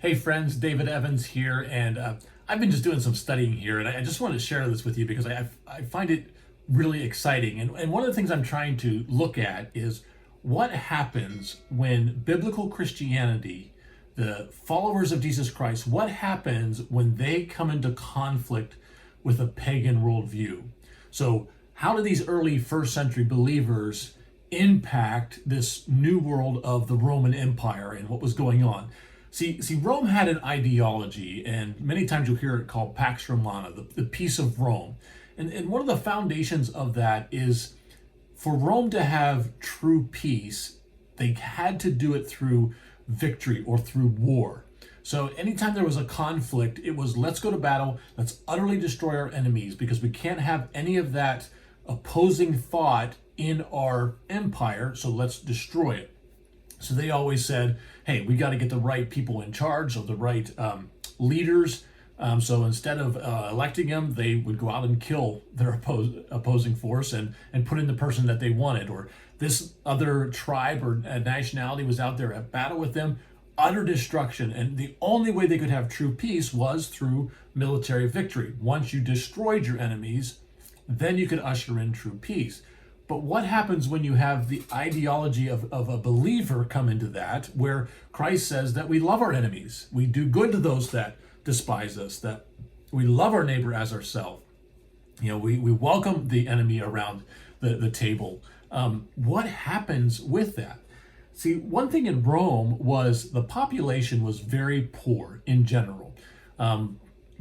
Hey friends, David Evans here, and I've been just doing some studying here, and I just wanted to share this with you because I find it really exciting. And one of the things I'm trying to look at is what happens when biblical Christianity, the followers of Jesus Christ, what happens when they come into conflict with a pagan worldview. So how do these early first century believers impact this new world of the Roman Empire and what was going on? See, Rome had an ideology, and many times you'll hear it called Pax Romana, the peace of Rome. And one of the foundations of that is for Rome to have true peace, they had to do it through victory or through war. So anytime there was a conflict, it was let's go to battle, let's utterly destroy our enemies, because we can't have any of that opposing thought in our empire, so let's destroy it. So they always said, hey, we got to get the right people in charge, or the right leaders. So instead of electing them, they would go out and kill their opposing force and put in the person that they wanted. Or this other tribe or nationality was out there at battle with them, utter destruction. And the only way they could have true peace was through military victory. Once you destroyed your enemies, then you could usher in true peace. But what happens when you have the ideology of a believer come into that, where Christ says that we love our enemies, we do good to those that despise us, that we love our neighbor as ourselves. You know, we welcome the enemy around the table. What happens with that? See, one thing in Rome was the population was very poor in general.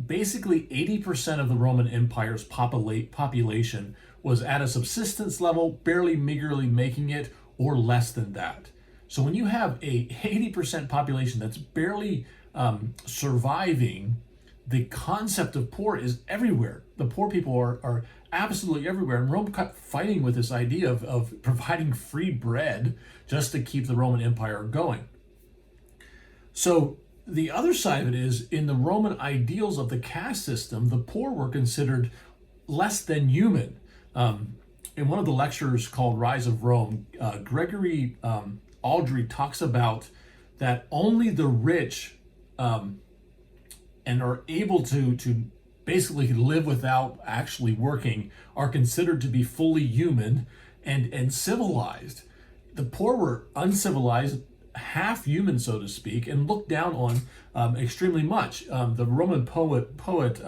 Basically, 80% of the Roman Empire's population was at a subsistence level, barely meagerly making it, or less than that. So when you have a 80% population that's barely surviving, the concept of poor is everywhere. The poor people are absolutely everywhere. And Rome kept fighting with this idea of providing free bread just to keep the Roman Empire going. So the other side of it is, in the Roman ideals of the caste system, the poor were considered less than human. In one of the lectures called Rise of Rome, Gregory Aldry talks about that only the rich and are able to basically live without actually working are considered to be fully human and civilized. The poor were uncivilized, half human, so to speak, and looked down on extremely much. The Roman poet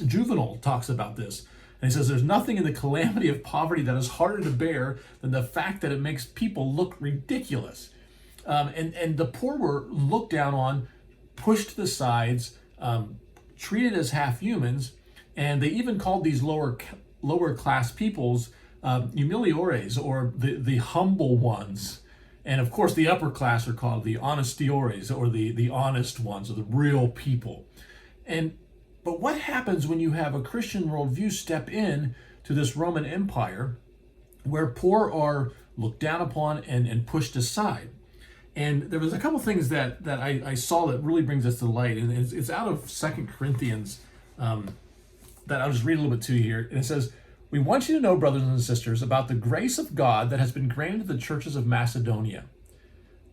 Juvenal talks about this. And he says, there's nothing in the calamity of poverty that is harder to bear than the fact that it makes people look ridiculous. And the poor were looked down on, pushed to the sides, treated as half humans, and they even called these lower class peoples humiliores, or the humble ones. And of course, the upper class are called the honestiores, or the honest ones, or the real people. But what happens when you have a Christian worldview step in to this Roman Empire, where poor are looked down upon and pushed aside? And there was a couple things that I saw that really brings us to light, and it's out of 2 Corinthians that I'll just read a little bit to you here. And it says, we want you to know, brothers and sisters, about the grace of God that has been granted to the churches of Macedonia.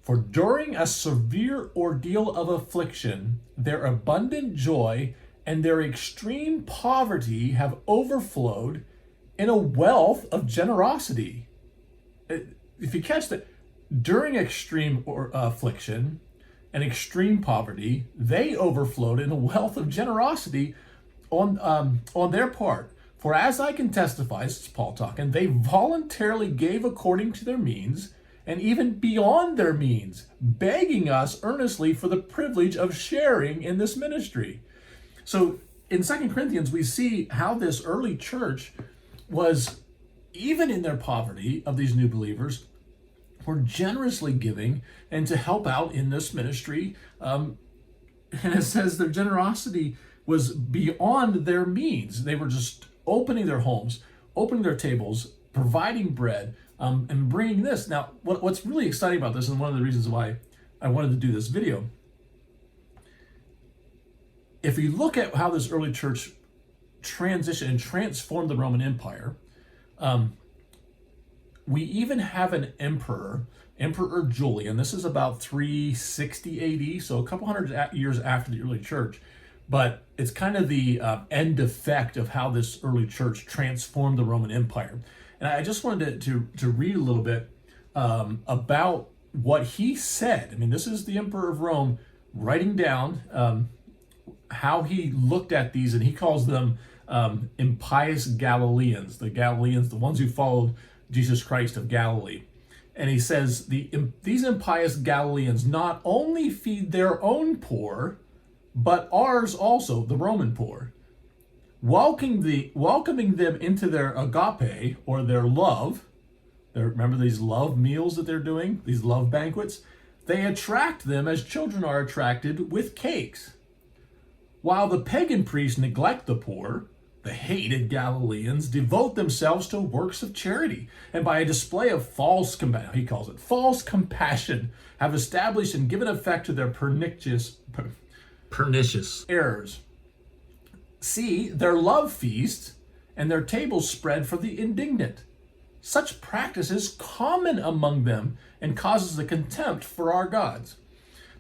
For during a severe ordeal of affliction, their abundant joy and their extreme poverty have overflowed in a wealth of generosity. If you catch that, during extreme affliction and extreme poverty, they overflowed in a wealth of generosity on their part. For as I can testify, this is Paul talking, they voluntarily gave according to their means, and even beyond their means, begging us earnestly for the privilege of sharing in this ministry. So in 2 Corinthians, we see how this early church was, even in their poverty of these new believers, were generously giving and to help out in this ministry. And it says their generosity was beyond their means. They were just opening their homes, opening their tables, providing bread, and bringing this. Now, what's really exciting about this, and one of the reasons why I wanted to do this video, if you look at how this early church transitioned and transformed the Roman Empire, we even have an emperor, Emperor Julian. This is about 360 AD, so a couple hundred years after the early church. But it's kind of the end effect of how this early church transformed the Roman Empire. And I just wanted to read a little bit about what he said. I mean, this is the Emperor of Rome writing down how he looked at these, and he calls them impious Galileans, the ones who followed Jesus Christ of Galilee. And he says, these impious Galileans not only feed their own poor, but ours also, the Roman poor, welcoming them into their agape, or their love. Remember these love meals that they're doing, these love banquets? They attract them as children are attracted with cakes. While the pagan priests neglect the poor, the hated Galileans devote themselves to works of charity, and by a display of false compassion, have established and given effect to their pernicious errors. See their love feast and their tables spread for the indignant. Such practice is common among them and causes the contempt for our gods.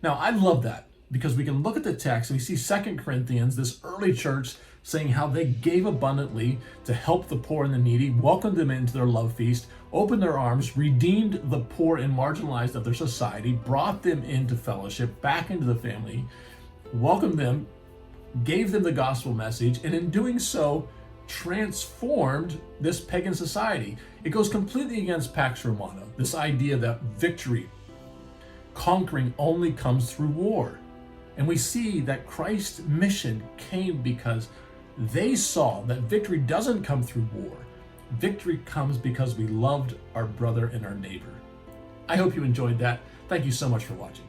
Now, I love that, because we can look at the text and we see 2 Corinthians, this early church, saying how they gave abundantly to help the poor and the needy, welcomed them into their love feast, opened their arms, redeemed the poor and marginalized of their society, brought them into fellowship, back into the family, welcomed them, gave them the gospel message, and in doing so, transformed this pagan society. It goes completely against Pax Romana, this idea that victory, conquering, only comes through war. And we see that Christ's mission came because they saw that victory doesn't come through war. Victory comes because we loved our brother and our neighbor. I hope you enjoyed that. Thank you so much for watching.